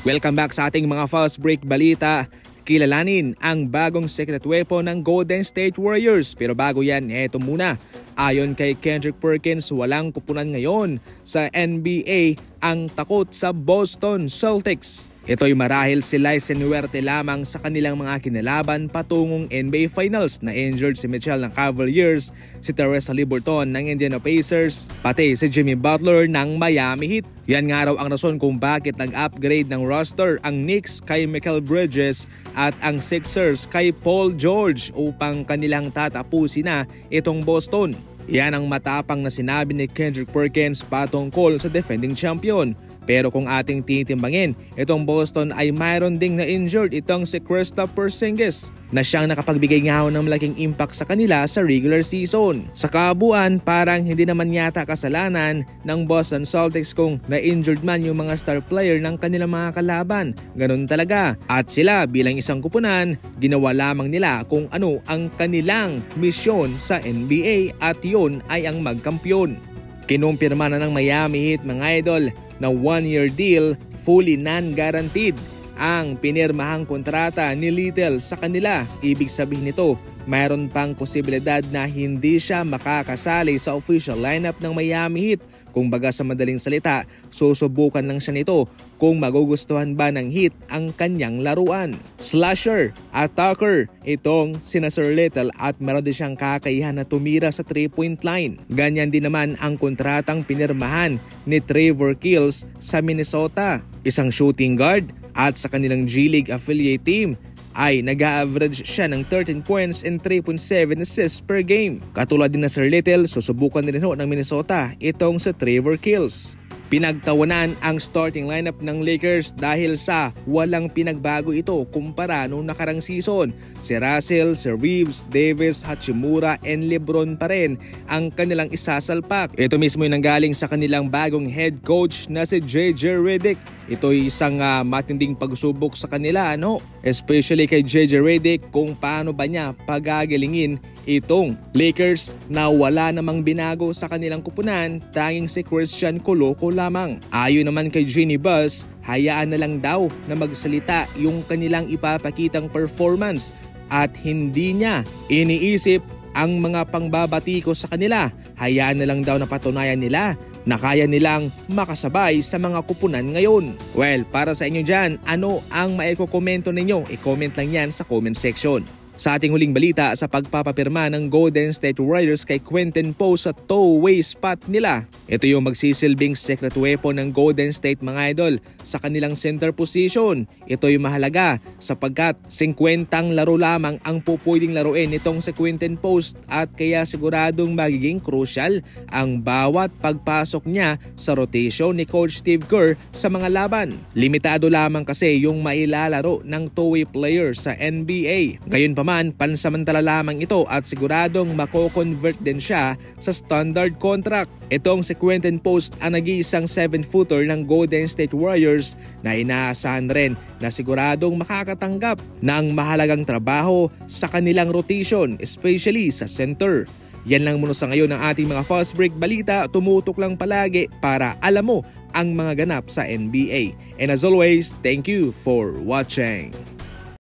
Welcome back sa ating mga fast break balita. Kilalanin ang bagong secret weapon ng Golden State Warriors. Pero bago yan, eto muna. Ayon kay Kendrick Perkins, walang kupunan ngayon sa NBA ang takot sa Boston Celtics. Ito'y marahil sila'y sinuwerte lamang sa kanilang mga kinalaban patungong NBA Finals na injured si Mitchell ng Cavaliers, si Therese Haliburton ng Indiana Pacers, pati si Jimmy Butler ng Miami Heat. Yan nga raw ang rason kung bakit nag-upgrade ng roster ang Knicks kay Mikal Bridges at ang Sixers kay Paul George upang kanilang tatapusin na itong Boston. Yan ang matapang na sinabi ni Kendrick Perkins patungkol sa defending champion. Pero kung ating titimbangin, itong Boston ay mayroon ding na-injured itong si Kristaps Porzingis na siyang nakapagbigay nga ng malaking impact sa kanila sa regular season. Sa kabuuan, parang hindi naman yata kasalanan ng Boston Celtics kung na-injured man yung mga star player ng kanilang mga kalaban. Ganun talaga. At sila bilang isang kupunan, ginawa lamang nila kung ano ang kanilang misyon sa NBA at yun ay ang magkampiyon. Kinumpirma na ng Miami Heat mga idol na 1-year deal, fully non-guaranteed ang pinirmahang kontrata ni Little sa kanila. Ibig sabihin nito, mayroon pang posibilidad na hindi siya makakasali sa official lineup ng Miami Heat. Kung baga sa madaling salita, susubukan lang siya nito kung magugustuhan ba ng Heat ang kanyang laruan. Slasher, attacker, itong sina Sir Little at meron din siyang kakayahan na tumira sa 3-point line. Ganyan din naman ang kontratang pinirmahan ni Trevor Keels sa Minnesota. Isang shooting guard at sa kanilang G-League affiliate team ay nag-a-average siya ng 13 points and 3.7 assists per game. Katulad din na Sir Little, susubukan din ng Minnesota itong sa Trevor Keels. Pinagtawanan ang starting lineup ng Lakers dahil sa walang pinagbago ito kumpara noong nakarang season. Si Russell, si Reeves, Davis, Hachimura, and LeBron pa rin ang kanilang isasalpak. Ito mismo yung nanggaling sa kanilang bagong head coach na si JJ Redick. Ito'y isang matinding pagsubok sa kanila, especially kay JJ Redick kung paano ba niya pagagalingin itong Lakers na wala namang binago sa kanilang kupunan, tanging si Christian Coloco lamang. Ayon naman kay Jeanie Buss, hayaan na lang daw na magsalita yung kanilang ipapakitang performance at hindi niya iniisip ang mga pangbabati ko sa kanila. Hayaan na lang daw na patunayan nila na kaya nilang makasabay sa mga kupunan ngayon. Well, para sa inyo dyan, ano ang maikokomento ninyo? I-comment lang yan sa comment section. Sa ating huling balita sa pagpapapirma ng Golden State Warriors kay Quentin Post sa two-way spot nila. Ito yung magsisilbing secret weapon ng Golden State mga idol sa kanilang center position. Ito yung mahalaga sapagkat 50 laro lamang ang pupwedeng laruin nitong si Quentin Post at kaya siguradong magiging crucial ang bawat pagpasok niya sa rotation ni Coach Steve Kerr sa mga laban. Limitado lamang kasi yung mailalaro ng two-way player sa NBA. Gayunpaman, pansamantala lamang ito at siguradong mako-convert din siya sa standard contract. Itong si Quentin Post ang nag-iisang 7-footer ng Golden State Warriors na inaasahan rin na siguradong makakatanggap ng mahalagang trabaho sa kanilang rotation, especially sa center. Yan lang muna sa ngayon ng ating mga fast break balita. Tumutok lang palagi para alam mo ang mga ganap sa NBA. And as always, thank you for watching.